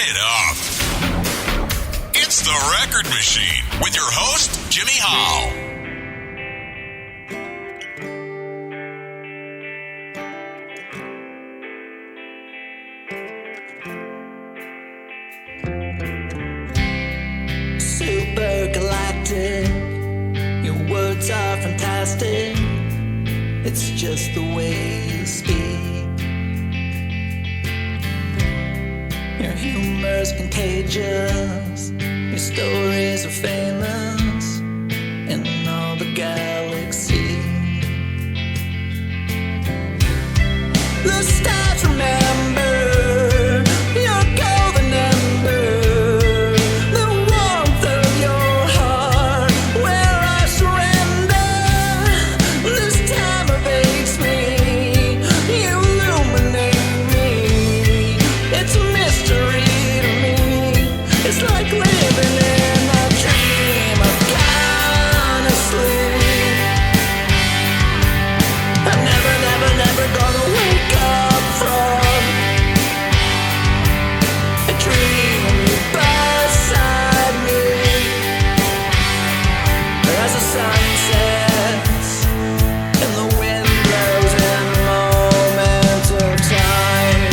it up. It's the Record Machine with your host, Jimmy Hall. Super Galactic, your words are fantastic. It's just the way you speak. Your humor's contagious. Your stories are famous in all the galaxy. The stars remember your golden ember. The warmth of your heart where I surrender. This time awaits me. You illuminate me. It's a mystery to me. It's like living in a dream. I've gone asleep. I'm never gonna wake up from a dream beside me. As the sun sets and the wind blows in a moment of time.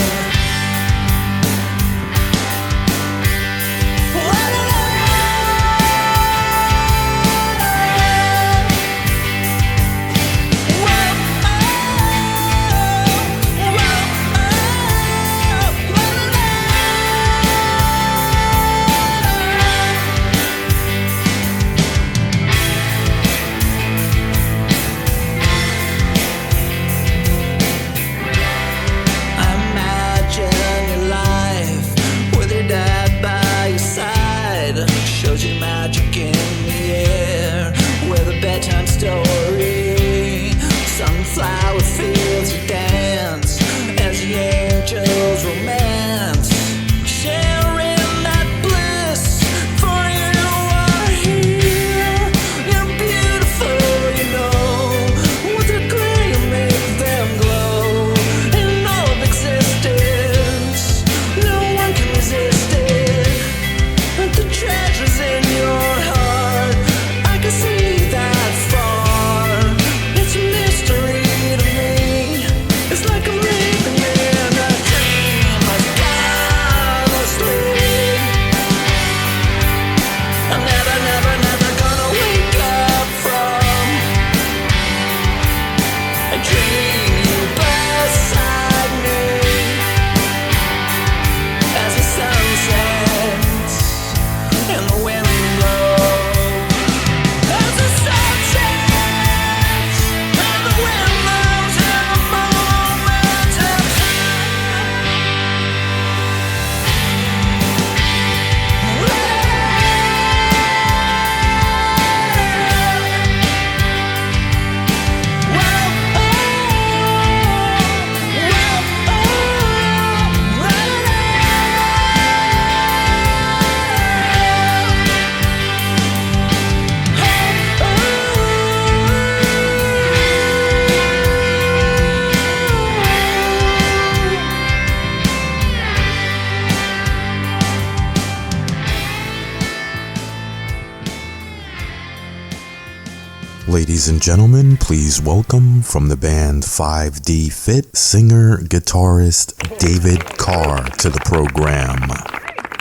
Imagine your life with your dad by your side. Shows you magic in the air with a bedtime story. Sunflower fields you dance as the angels romance. Sharing that bliss, for you are here. You're beautiful, you know. With a glare you make them glow. In all of existence, no one can resist it. But the treasures in your heart, I can see that far. It's a mystery to me. It's like I'm living in a dream. I've gone asleep. I'm never gonna wake up from a dream beside me. As the sun sets and the wind blows. As the sun sets and the wind blows in a moment of Ladies and gentlemen, please welcome from the band 5D Fit singer guitarist David Carr to the program.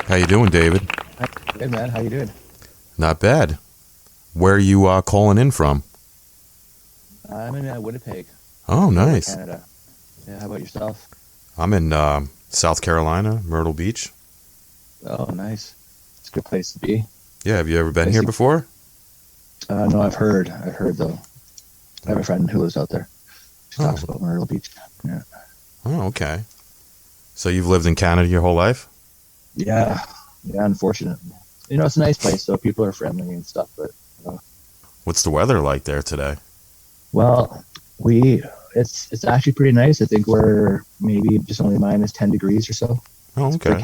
How you doing, David? Good, man. How you doing? Not bad. Where are you calling in from? I'm in Winnipeg, Oh, nice. Canada. Yeah, how about yourself? I'm in South Carolina, Myrtle Beach. Oh, nice. It's a good place to be. Yeah, have you ever been here before? No, I've heard though. I have a friend who lives out there. She talks about Myrtle Beach. Yeah. Oh, okay. So you've lived in Canada your whole life? Yeah, unfortunately. You know, it's a nice place, so people are friendly and stuff, but What's the weather like there today? well, it's actually pretty nice. I think we're maybe just only minus 10 degrees or so. Oh, okay. For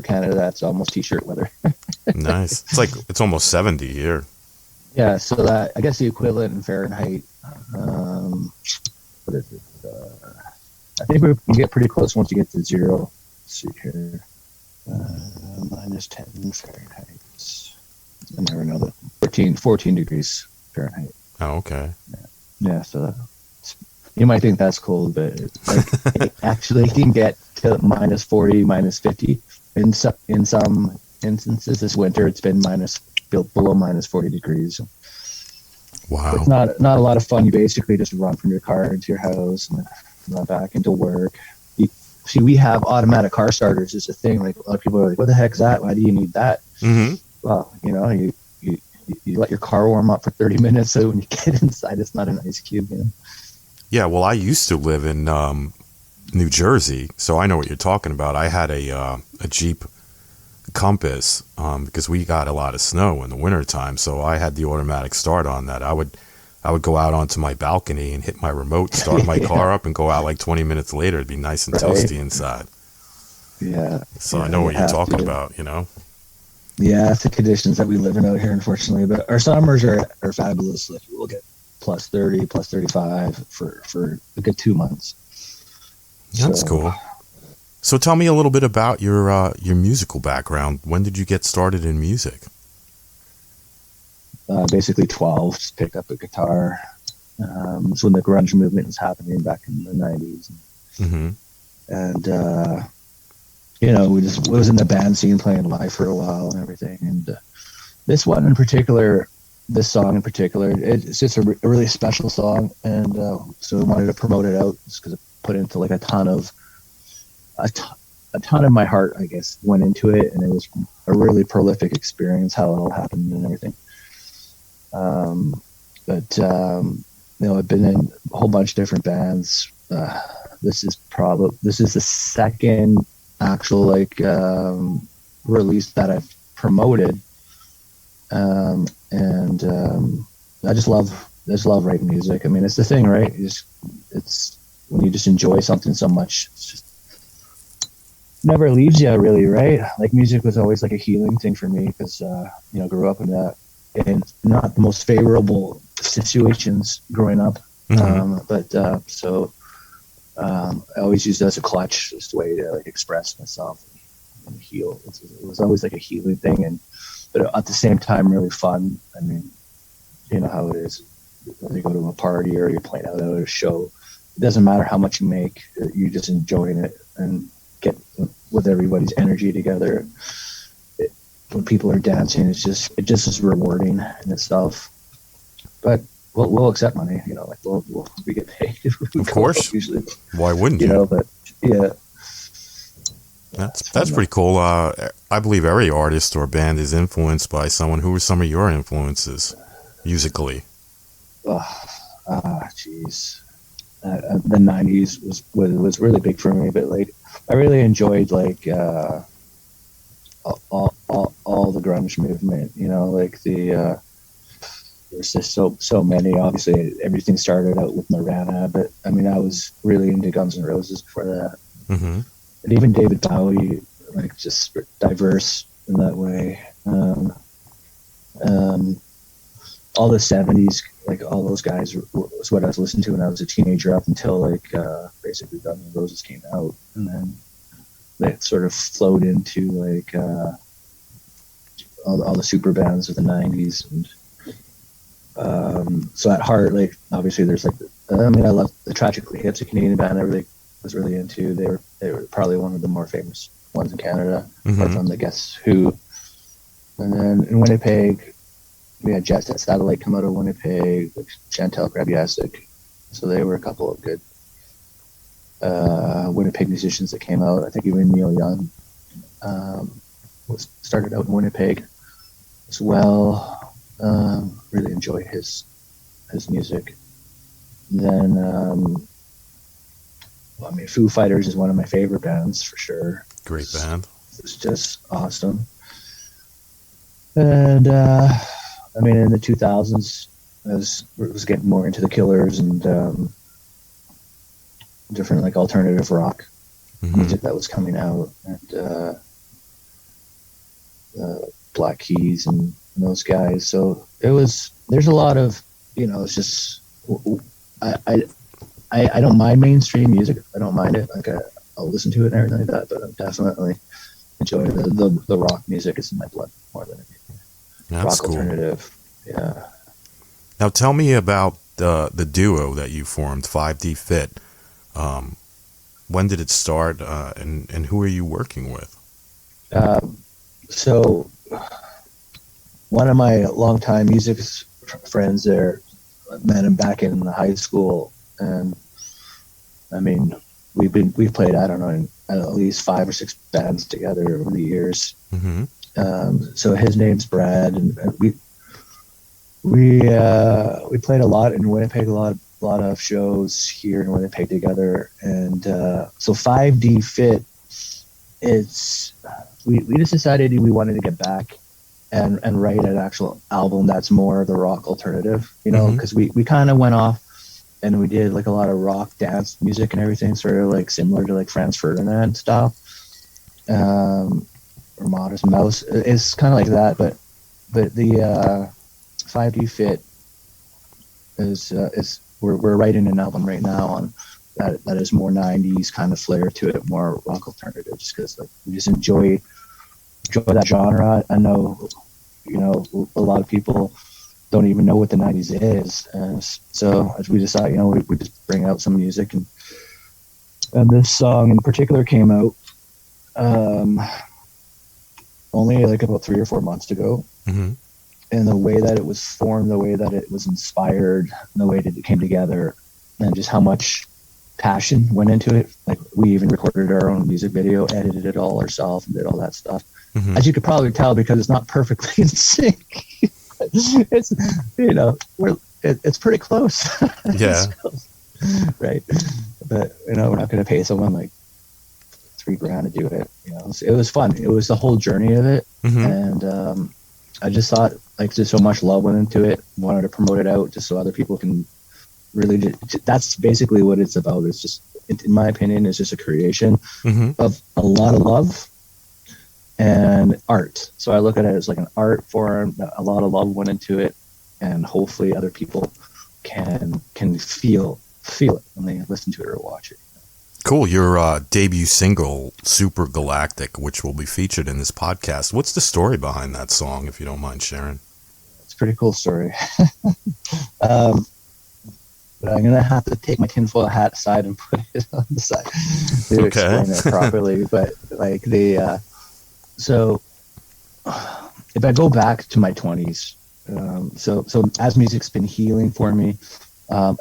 Canada, that's almost t-shirt weather. Nice. It's almost 70 here. Yeah, so that, I guess the equivalent in Fahrenheit, what is it? I think we get pretty close once you get to zero. Let's see here. Minus 10 Fahrenheit. I never know that. 14 degrees Fahrenheit. Oh, okay. Yeah, so you might think that's cold, but it actually can get to minus 40, minus 50. In some instances this winter, it's been below minus 40 degrees. Wow. It's not a lot of fun. You basically just run from your car into your house and run back into work. See, we have automatic car starters. Is a thing. Like a lot of people are like, "What the heck is that? Why do you need that?" Mm-hmm. Well, you let your car warm up for 30 minutes, so when you get inside, it's not an ice cube. Yeah. Well, I used to live in New Jersey, so I know what you're talking about. I had a Jeep Compass because we got a lot of snow in the wintertime, so I had the automatic start on that. I would go out onto my balcony and hit my remote, start my car up, and go out like 20 minutes later. It'd be nice and toasty inside. Yeah. So I know what you're talking about, Yeah, it's the conditions that we live in out here, unfortunately. But our summers are fabulous. Like we'll get plus 30, plus 35 for a good 2 months. That's cool. So tell me a little bit about your musical background. When did you get started in music? Basically 12, just picked up a guitar. It's when the grunge movement was happening back in the 90s. Mm-hmm. And, we was in the band scene playing live for a while and everything. And this song in particular, it's just a really special song. And so we wanted to promote it out just because it put into like a ton of my heart, I guess, went into it. And it was a really prolific experience, how it all happened and everything. I've been in a whole bunch of different bands. This is the second actual release that I've promoted. I just love writing music. I mean, it's the thing, right? It's when you just enjoy something so much, it's just never leaves you really, right? Like music was always like a healing thing for me because, grew up in not the most favorable situations growing up. Mm-hmm. I always used it as a clutch, just a way to like express myself and heal. It was always like a healing thing, but at the same time, really fun. I mean, you know how it is. Whether you go to a party or you're playing out at a show, it doesn't matter how much you make. You're just enjoying it and get with everybody's energy together. When people are dancing, it just is rewarding in itself. But we'll accept money, we get paid. Of course, usually. Why wouldn't you? But yeah, that's pretty cool. I believe every artist or band is influenced by someone. Who were some of your influences musically? Jeez, the '90s was really big for me. But like, I really enjoyed like all the grunge movement. There's just so many. Obviously, everything started out with Nirvana, but I mean, I was really into Guns N' Roses before that. Mm-hmm. And even David Bowie, like just diverse in that way. All the '70s, like all those guys was what I was listening to when I was a teenager up until like basically Guns N' Roses came out, and then they sort of flowed into like all the super bands of the '90s. And so at heart, like obviously there's like I love the Tragically Hip's a Canadian band I really was really into. They were probably one of the more famous ones in Canada, apart from the Guess Who. And then in Winnipeg, we had Jet Set Satellite come out of Winnipeg, like Chantal Grabiasic. So they were a couple of good Winnipeg musicians that came out. I think even Neil Young started out in Winnipeg as well. Really enjoy his music. And then, Foo Fighters is one of my favorite bands for sure. Great band. It's just awesome. And in the 2000s, I was getting more into the Killers and different like alternative rock music that was coming out, and Black Keys and those guys. So there's a lot of, it's just, I don't mind mainstream music. I don't mind it. Like I'll listen to it and everything like that, but I'm definitely enjoy the rock music. It's in my blood more than anything. That's rock cool. Alternative. Yeah. Now tell me about the duo that you formed, 5D Fit. When did it start, and who are you working with? So one of my longtime music friends there, met him back in high school, and I mean, we've played, I don't know, at least 5 or 6 bands together over the years. Mm-hmm. So his name's Brad, and we played a lot in Winnipeg, a lot of shows here in Winnipeg together, and so 5D Fit, we just decided we wanted to get back and write an actual album that's more the rock alternative, because we kind of went off and we did like a lot of rock dance music and everything, sort of like similar to like Franz Ferdinand stuff, or Modest Mouse. It's kind of like that, but the 5D Fit is we're writing an album right now on that is more 90s kind of flair to it, more rock alternative, just because like we just enjoy that genre. I know, a lot of people don't even know what the 90s is, and so as we decided, we just bring out some music, and this song in particular came out only like about 3 or 4 months ago. Mm-hmm. And the way that it was formed, the way that it was inspired, the way that it came together, and just how much passion went into it. Like, we even recorded our own music video, edited it all ourselves, and did all that stuff. Mm-hmm. As you could probably tell, because it's not perfectly in sync. It's it's pretty close. Yeah. Right. But we're not going to pay someone like $3,000 to do it. So it was fun. It was the whole journey of it, Mm-hmm. and I just thought, like, just so much love went into it. Wanted to promote it out just so other people can really. That's basically what it's about. It's just, in my opinion, it's just a creation of a lot of love and art. So I look at it as like an art form. A lot of love went into it, and hopefully other people can feel it when they listen to it or watch it. Cool. Your debut single, Super Galactic, which will be featured in this podcast. What's the story behind that song, if you don't mind sharing? It's a pretty cool story. But I'm going to have to take my tinfoil hat aside and put it on the side to explain it properly. But like so if I go back to my 20s, so as music's been healing for me,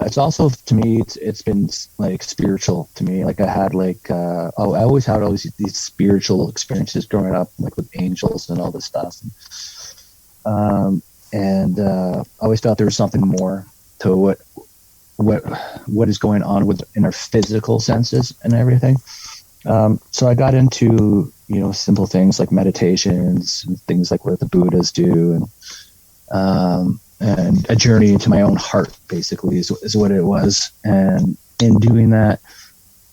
it's also, to me, it's been like spiritual to me. Like, I had like I always had all these spiritual experiences growing up, like with angels and all this stuff, and I always felt there was something more to what is going on in our physical senses and everything. So I got into simple things like meditations and things like what the Buddhas do, and a journey into my own heart, basically, is what it was. And in doing that,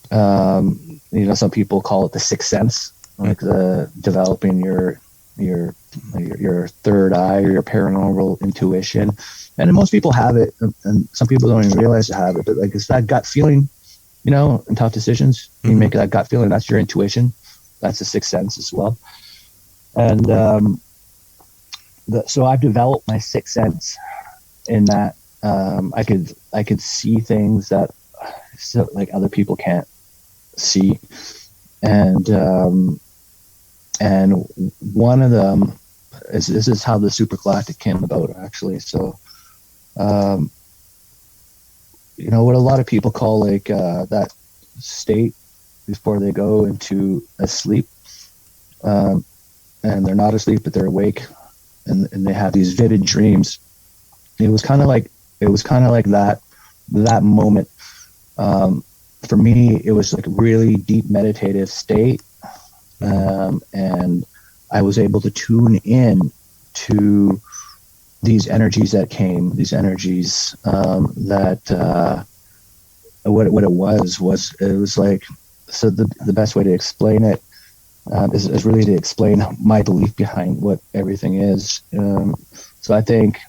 some people call it the sixth sense, like the developing your third eye or your paranormal intuition. And most people have it, and some people don't even realize they have it. But like, it's that gut feeling, in tough decisions, you make that gut feeling. That's your intuition. That's the sixth sense as well. And so I've developed my sixth sense in that I could see things that like other people can't see, and one of them is, this is how the Super Galactic came about, actually. So what a lot of people call like that state before they go into a sleep, and they're not asleep but they're awake. And they have these vivid dreams. It was kind of like that moment. For me, it was like a really deep meditative state, and I was able to tune in to these energies that came. These energies that what it was like. So the best way to explain it is really to explain my belief behind what everything is. So I think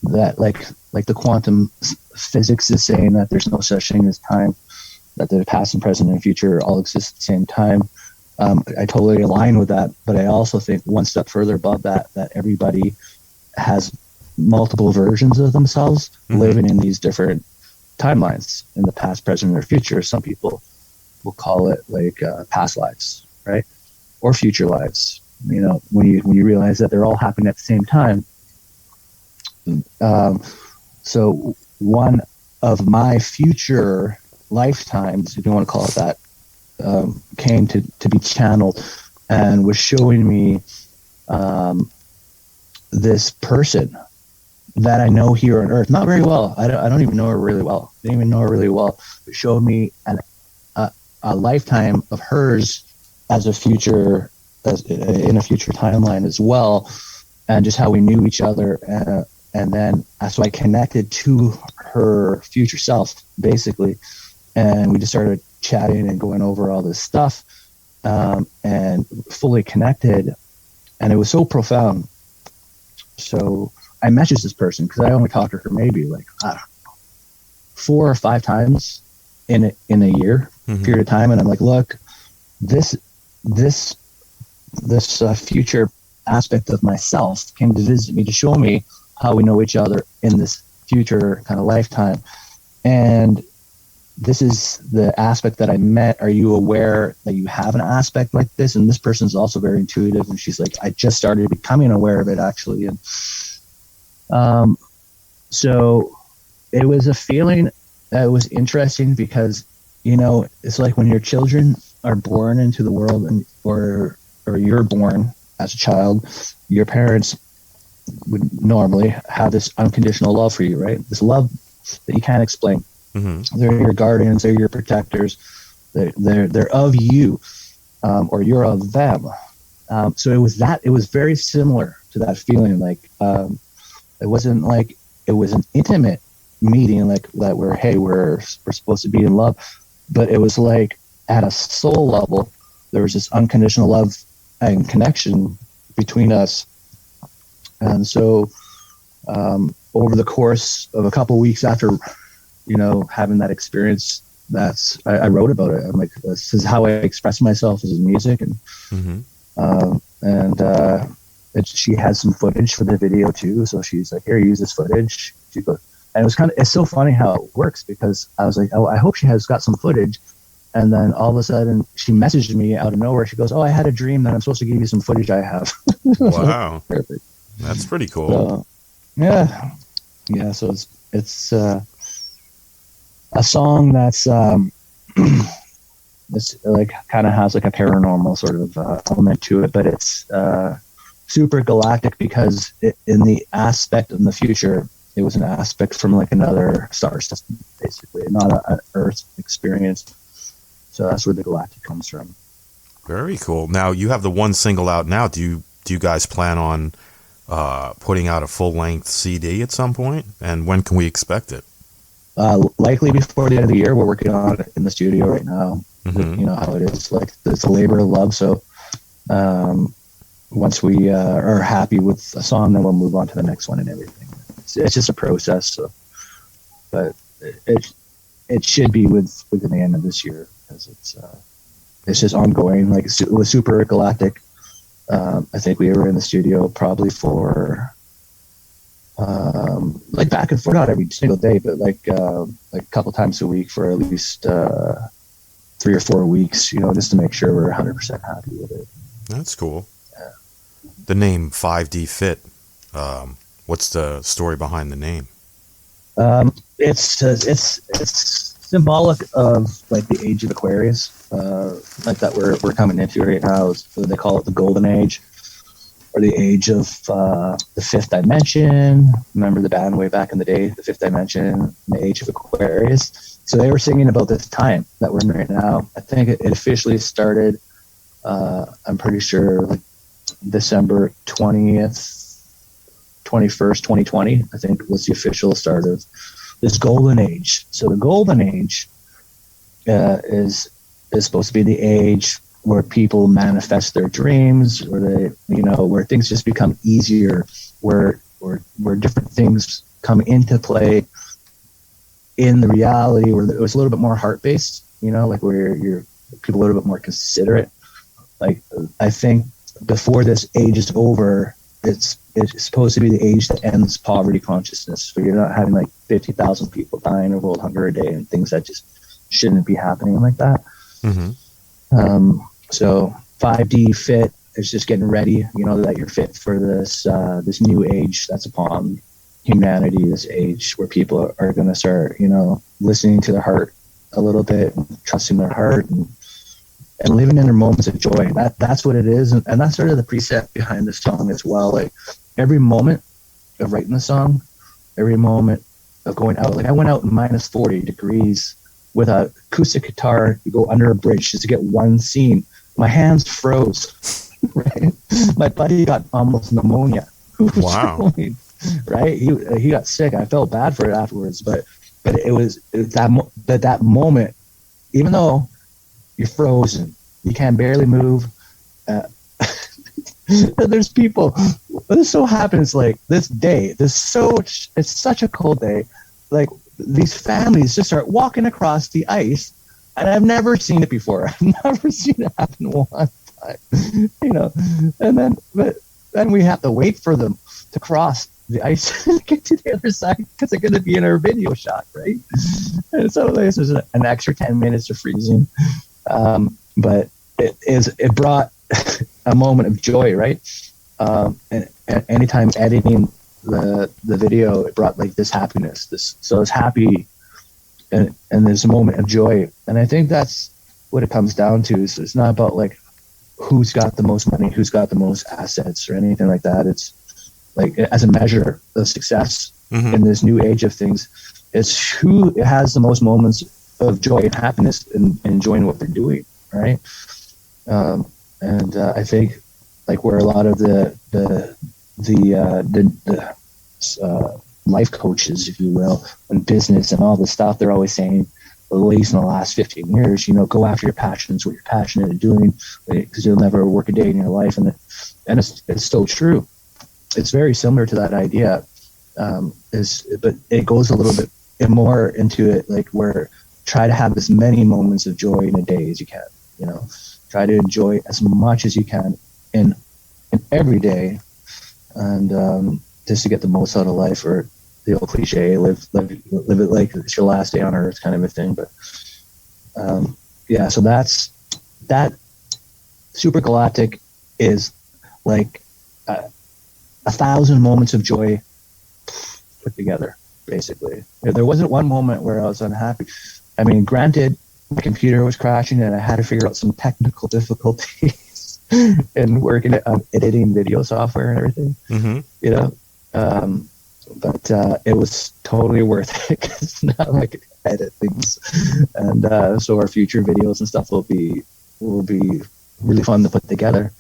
that like the quantum physics is saying that there's no such thing as time, that the past and present and future all exist at the same time. I totally align with that, but I also think one step further above that, that everybody has multiple versions of themselves living in these different timelines in the past, present, or future. Some people will call it like past lives, right? Or future lives. You know, when you realize that they're all happening at the same time. So one of my future lifetimes, if you want to call it that, came to be channeled and was showing me this person that I know here on Earth, not very well. I don't even know her really well. Didn't even know her really well. But showed me a lifetime of hers as a future, in a future timeline as well, and just how we knew each other. And then so I connected to her future self, basically, and we just started chatting and going over all this stuff, and fully connected, and it was so profound. So I messaged this person because I only talked to her maybe like, I don't know, 4 or 5 times in a year period of time, and I'm like, look, this future aspect of myself came to visit me to show me how we know each other in this future kind of lifetime, and this is the aspect that I met. Are you aware that you have an aspect like this? And this person's also very intuitive, and she's like, I just started becoming aware of it, actually. And so it was a feeling that was interesting because, you know, it's like when your children are born into the world, and or you're born as a child, your parents would normally have this unconditional love for you, right? This love that you can't explain. They're your guardians, they're your protectors, they're of you, or you're of them. So it was very similar to that feeling. Like, it wasn't like it was an intimate meeting like that where, hey, we're supposed to be in love, but it was like at a soul level, there was this unconditional love and connection between us. And so, over the course of a couple of weeks after, you know, having that experience, I wrote about it. I'm like, this is how I express myself, is in music. And she has some footage for the video too. So she's like, here, use this footage. She goes, and it's so funny how it works, because I was like, oh, I hope she has got some footage. And then all of a sudden she messaged me out of nowhere. She goes, oh, I had a dream that I'm supposed to give you some footage I have. Wow. Perfect. That's pretty cool. So, yeah. So it's a song that's it's like kind of has like a paranormal sort of element to it, but it's super galactic because in the aspect in the future, it was an aspect from like another star system, basically, not an Earth experience. So that's where the galactic comes from. Very cool. Now you have the one single out now. Do you guys plan on putting out a full-length CD at some point? And when can we expect it? Likely before the end of the year. We're working on it in the studio right now. You know how it is. Like, it's a labor of love. So once we are happy with a song, then we'll move on to the next one and everything. It's just a process. So, but it should be within the end of this year, because it's just ongoing. Like, it was super galactic. I think we were in the studio probably for like back and forth, not every single day, but like a couple times a week for at least 3 or 4 weeks, you know, just to make sure we're 100% happy with it. That's cool. Yeah. The name 5D Fit. What's the story behind the name? It's symbolic of like the age of Aquarius, like that we're coming into right now. They call it the golden age, or the age of the fifth dimension. Remember the band way back in the day, the fifth dimension, the age of Aquarius. So they were singing about this time that we're in right now. I think it officially started, I'm pretty sure, like December 20th, 21st, 2020, I think was the official start of this golden age. So the golden age is supposed to be the age where people manifest their dreams, where they, you know, where things just become easier, where different things come into play in the reality, where it was a little bit more heart-based, you know, like where you're people a little bit more considerate Like, I think before this age is over, it's supposed to be the age that ends poverty consciousness. So you're not having like 50,000 people dying of world hunger a day and things that just shouldn't be happening like that. So 5D fit is just getting ready, you know, that you're fit for this this new age that's upon humanity, this age where people are going to start, you know, listening to their heart a little bit, and trusting their heart, and living in their moments of joy. That's what it is, and that's sort of the precept behind the song as well. Like every moment of writing the song, every moment of going out. Like I went out in minus 40 degrees with a acoustic guitar to go under a bridge just to get one scene. My hands froze. Right, my buddy got almost pneumonia. Wow. Right, he got sick. I felt bad for it afterwards, but it was that moment, even though you're frozen, you can barely move. There's people. This so happens like this day. It's such a cold day. Like these families just start walking across the ice, and I've never seen it before. I've never seen it happen one time. You know, and then we have to wait for them to cross the ice and get to the other side because they're going to be in our video shot, right? And so there's an extra 10 minutes of freezing. But it brought a moment of joy, right? And anytime editing the video, it brought like this happiness. So it's happy, and there's a moment of joy. And I think that's what it comes down to. Is it's not about like who's got the most money, who's got the most assets, or anything like that. It's like as a measure of success in this new age of things, it's who has the most moments of joy and happiness and enjoying what they're doing, right? And I think like where a lot of the life coaches, if you will, and business and all this stuff, they're always saying, at least in the last 15 years, you know, go after your passions, what you're passionate in doing, because you'll never work a day in your life. And it's so true. It's very similar to that idea, but it goes a little bit more into it, like where try to have as many moments of joy in a day as you can. You know, try to enjoy as much as you can in every day, and just to get the most out of life, or the old cliche, live it like it's your last day on earth kind of a thing. But yeah, so that Super Galactic is like 1,000 moments of joy put together, basically. There wasn't one moment where I was unhappy. I mean, granted, my computer was crashing and I had to figure out some technical difficulties in working on editing video software and everything, you know. But it was totally worth it because now I can edit things, and so our future videos and stuff will be really fun to put together.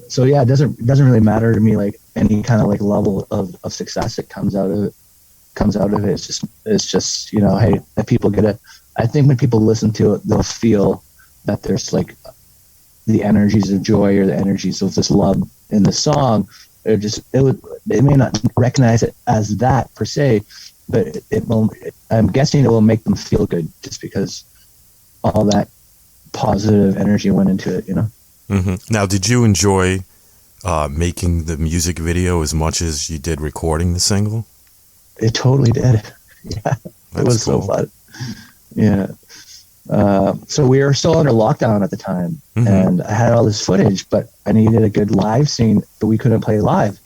So yeah, it doesn't really matter to me like any kind of like level of success that comes out of it. It's just you know, hey, if people get it, I think when people listen to it, they'll feel that there's like the energies of joy or the energies of this love in the song. They may not recognize it as that per se, but it will. I'm guessing it will make them feel good just because all that positive energy went into it. You know. Now, did you enjoy making the music video as much as you did recording the single? It totally did. Yeah, it was cool. so fun. Yeah. So we were still under lockdown at the time, and I had all this footage, but I needed a good live scene, but we couldn't play live.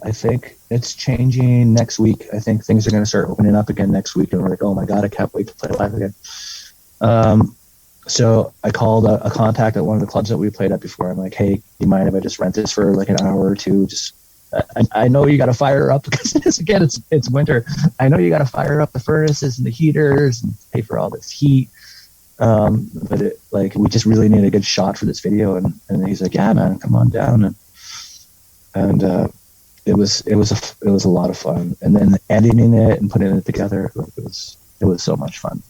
I think it's changing next week. I think things are going to start opening up again next week, and we're like, oh my God, I can't wait to play live again. So I called a contact at one of the clubs that we played at before. I'm like, hey, do you mind if I just rent this for like an hour or two? Just I know you got to fire up because it's winter. I know you got to fire up the furnaces and the heaters and pay for all this heat. But we just really need a good shot for this video. And he's like, yeah, man, come on down. And it was a lot of fun. And then editing it and putting it together, it was so much fun.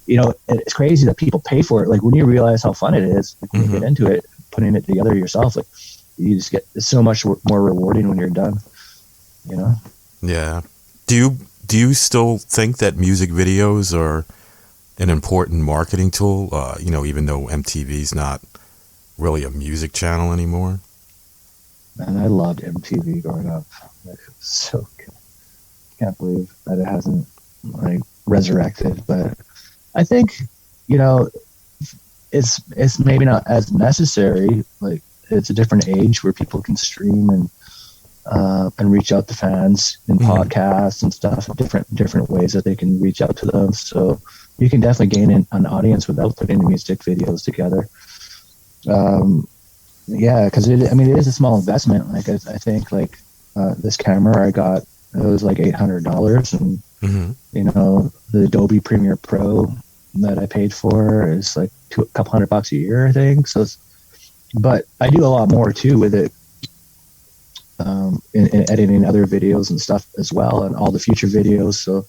You know, it's crazy that people pay for it. Like when you realize how fun it is, like, when you get into it, putting it together yourself, like you just get, it's so much more rewarding when you're done, you know? Yeah. Do you still think that music videos are an important marketing tool? You know, even though MTV's not really a music channel anymore. And I loved MTV growing up. Like, it was so good. Can't believe that it hasn't like resurrected. But I think, you know, it's maybe not as necessary. Like, it's a different age where people can stream and reach out to fans in podcasts and stuff, different ways that they can reach out to them. So you can definitely gain an audience without putting the music videos together. Yeah, because it is a small investment. Like I think like this camera I got, it was like $800, and you know, the Adobe Premiere Pro that I paid for is like a couple $100 a year, I think. So, but I do a lot more too with it, in editing other videos and stuff as well, and all the future videos. So,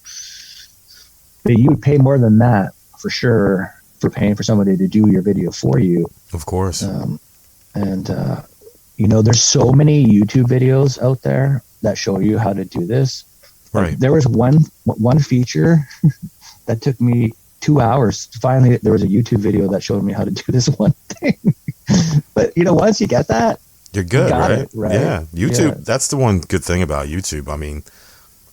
but you would pay more than that for sure for paying for somebody to do your video for you. Of course. And you know, there's so many YouTube videos out there that show you how to do this. Right. Like, there was one feature that took me 2 hours. Finally, there was a YouTube video that showed me how to do this one thing. But you know, once you get that, you're good, you right? Yeah. YouTube. That's the one good thing about YouTube. I mean,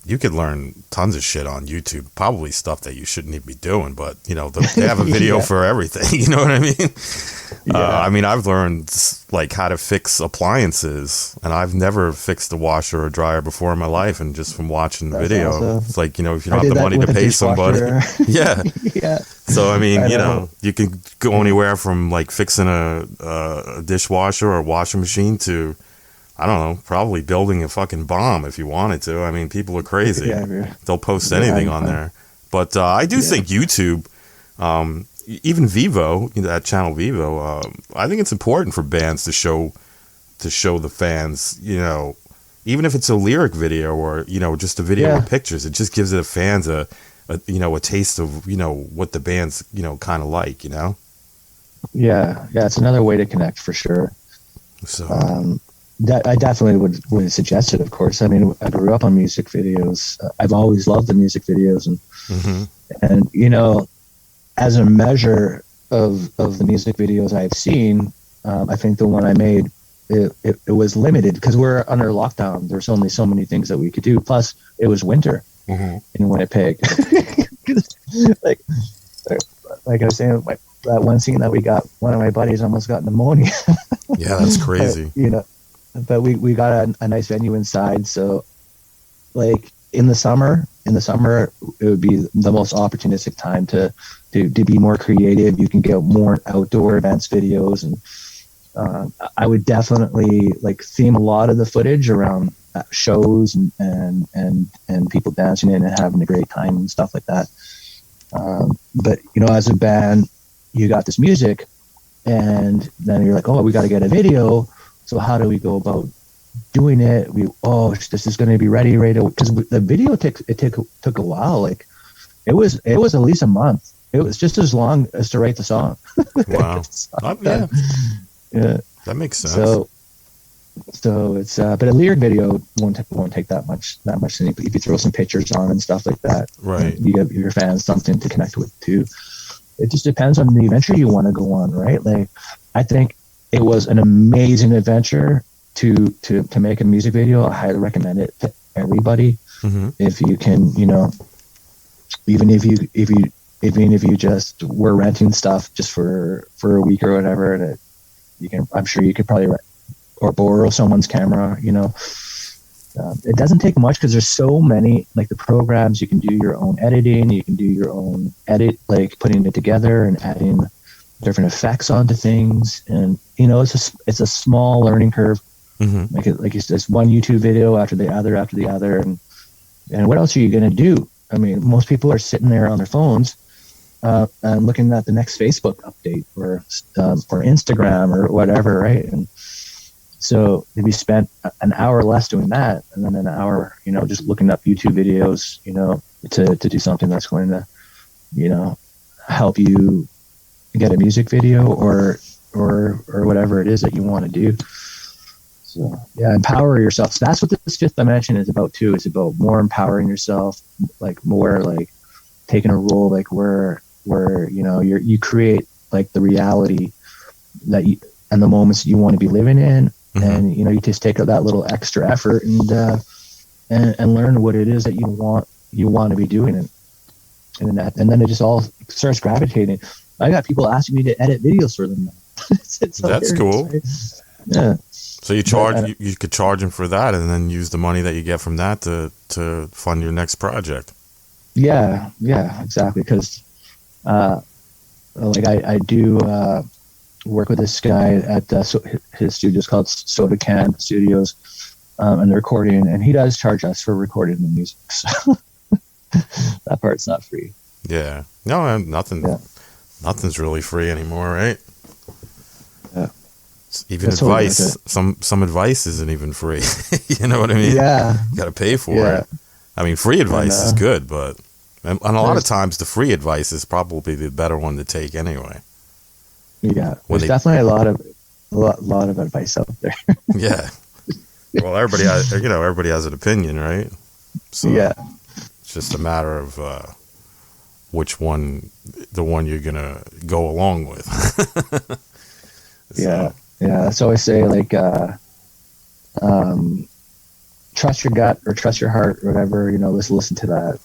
you could learn tons of shit on YouTube, probably stuff that you shouldn't even be doing, but you know, they have a video for everything. You know what I mean? I mean, I've learned like how to fix appliances, and I've never fixed a washer or dryer before in my life. And just from watching the video, awesome. It's like, you know, if you don't have the money to pay somebody, yeah. So, I mean, you know, you can go anywhere from like fixing a dishwasher or a washing machine to, I don't know, probably building a fucking bomb if you wanted to. I mean, people are crazy. They'll post anything on there. But I do think YouTube, even Vivo, that channel Vivo, I think it's important for bands to show the fans, you know, even if it's a lyric video or, you know, just a video with pictures, it just gives the fans a taste of, you know, what the band's, you know, kind of like, you know? Yeah, it's another way to connect for sure. So that I definitely would suggest it, of course. I mean, I grew up on music videos. I've always loved the music videos, and you know, as a measure of the music videos I've seen, I think the one I made, it was limited because we're under lockdown. There's only so many things that we could do. Plus, it was winter in Winnipeg. like I was saying, that one scene that we got, one of my buddies almost got pneumonia. Yeah, that's crazy. But, you know, but we got a nice venue inside. So, like in the summer, it would be the most opportunistic time to be more creative. You can get more outdoor events videos, and I would definitely like theme a lot of the footage around shows and people dancing in and having a great time and stuff like that. But you know, as a band, you got this music, and then you're like, oh, we got to get a video. So how do we go about doing it? This is going to be ready because the video took a while. Like it was at least a month. It was just as long as to write the song. Wow. Yeah, that makes sense. So it's but a lyric video won't take that much. If you throw some pictures on and stuff like that, right? You give your fans something to connect with too. It just depends on the adventure you want to go on, right? Like, I think it was an amazing adventure to make a music video. I highly recommend it to everybody. If you can, you know, even if you just were renting stuff just for a week or whatever, and I'm sure you could probably rent or borrow someone's camera, you know. It doesn't take much because there's so many, like the programs. You can do your own editing. You can do your own edit, like putting it together and adding different effects onto things. And you know, it's a small learning curve. Like it's just one YouTube video after the other, and what else are you gonna do? I mean, most people are sitting there on their phones and looking at the next Facebook update or Instagram or whatever, right? And so if you spent an hour less doing that, and then an hour, you know, just looking up YouTube videos, you know, to do something that's going to, you know, help you get a music video or whatever it is that you want to do. So yeah, empower yourself. So that's what this fifth dimension is about too. It's about more empowering yourself, like more like taking a role, like where you know you create like the reality that and the moments you want to be living in. And, you know, you just take that little extra effort and learn what it is that you want to be doing. And then it just all starts gravitating. I got people asking me to edit videos for them. That's cool. Right? Yeah. So you could charge them for that, and then use the money that you get from that to fund your next project. Yeah, exactly. Because, like I do work with this guy at his studio's called Soda Can Studios, and the recording, and he does charge us for recording the music. So that part's not free. Yeah. No, nothing. Yeah. Nothing's really free anymore, right? Yeah. Even totally advice, some advice isn't even free. You know what I mean? Yeah. You got to pay for it. I mean, free advice is good, but and a lot of times the free advice is probably the better one to take anyway. Yeah, there's definitely a lot of advice out there. Yeah. Well, everybody has an opinion, right? So yeah, it's just a matter of which one, the one you're gonna go along with. So. Yeah. So I say, like, trust your gut or trust your heart or whatever. You know, let's listen to that.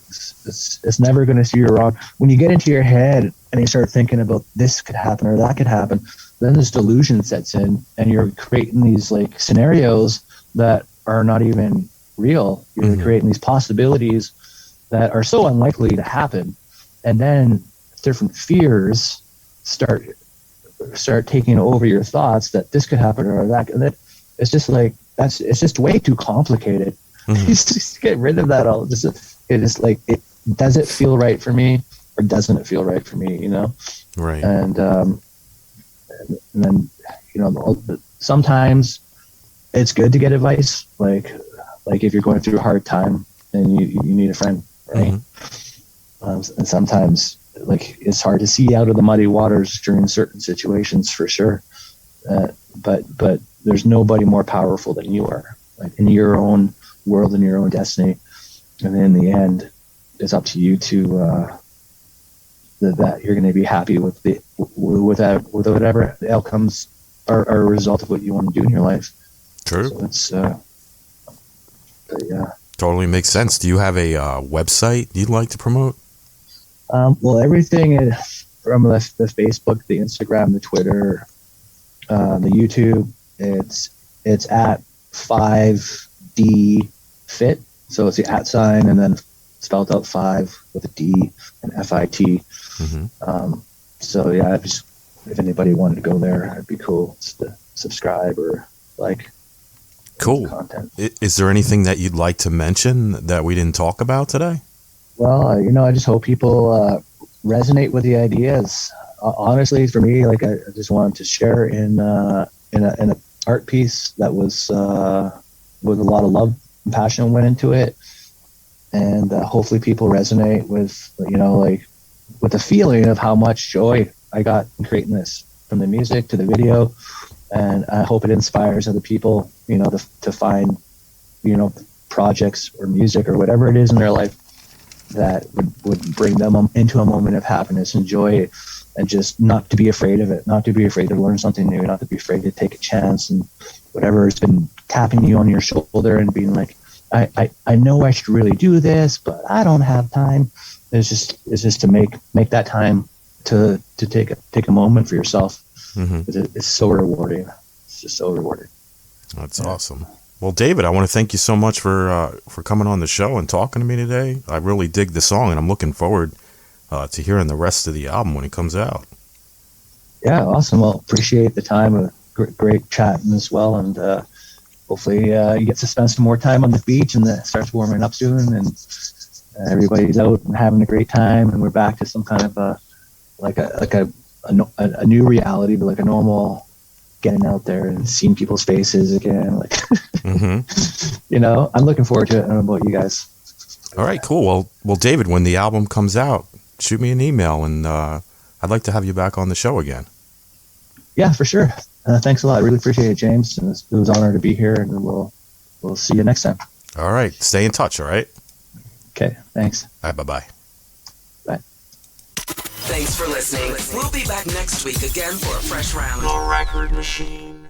It's never going to steer you wrong. When you get into your head and you start thinking about this could happen or that could happen, then this delusion sets in, and you're creating these like scenarios that are not even real. You're creating these possibilities that are so unlikely to happen, and then different fears start taking over your thoughts that this could happen or that. And it's just like it's just way too complicated. Just get rid of that all. It is like, does it feel right for me or doesn't it feel right for me? You know, right? And then, you know, sometimes it's good to get advice, like if you're going through a hard time and you need a friend, right? And sometimes, like, it's hard to see out of the muddy waters during certain situations, for sure. But there's nobody more powerful than you are, like, in your own world and your own destiny. And in the end, it's up to you to that you're going to be happy with whatever the outcomes are a result of what you want to do in your life. True. So it's yeah. Totally makes sense. Do you have a website you'd like to promote? Well, everything is from the Facebook, the Instagram, the Twitter, the YouTube. It's at 5D Fit. So it's the @ and then spelled out 5 with a D and FIT. So yeah, if anybody wanted to go there, it'd be cool just to subscribe or like. Cool. Content. Is there anything that you'd like to mention that we didn't talk about today? Well, you know, I just hope people resonate with the ideas. Honestly, for me, like, I just wanted to share in an art piece that was with a lot of love and passion went into it, and hopefully people resonate with, you know, like, with the feeling of how much joy I got in creating this, from the music to the video. And I hope it inspires other people, you know, to find, you know, projects or music or whatever it is in their life that would bring them into a moment of happiness and joy, and just not to be afraid of it, not to be afraid to learn something new, not to be afraid to take a chance, and whatever has been tapping you on your shoulder and being like, I know I should really do this, but I don't have time. It's just to make that time to take a moment for yourself. It's so rewarding. It's just so rewarding. That's awesome. Well, David, I want to thank you so much for coming on the show and talking to me today. I really dig the song, and I'm looking forward to hearing the rest of the album when it comes out. Yeah, awesome. Well, appreciate the time. Great chatting as well, and hopefully you get to spend some more time on the beach, and it starts warming up soon, and everybody's out and having a great time, and we're back to some kind of a new reality, but like a normal getting out there and seeing people's faces again. Like, you know, I'm looking forward to it. I don't know about you guys. All right, cool. Well, David, when the album comes out, shoot me an email, and I'd like to have you back on the show again. Yeah, for sure. Thanks a lot. I really appreciate it, James. And it was an honor to be here, and we'll see you next time. All right. Stay in touch, all right? Okay, thanks. All right, bye-bye. Bye. Thanks for listening. We'll be back next week again for a fresh round. The Record Machine.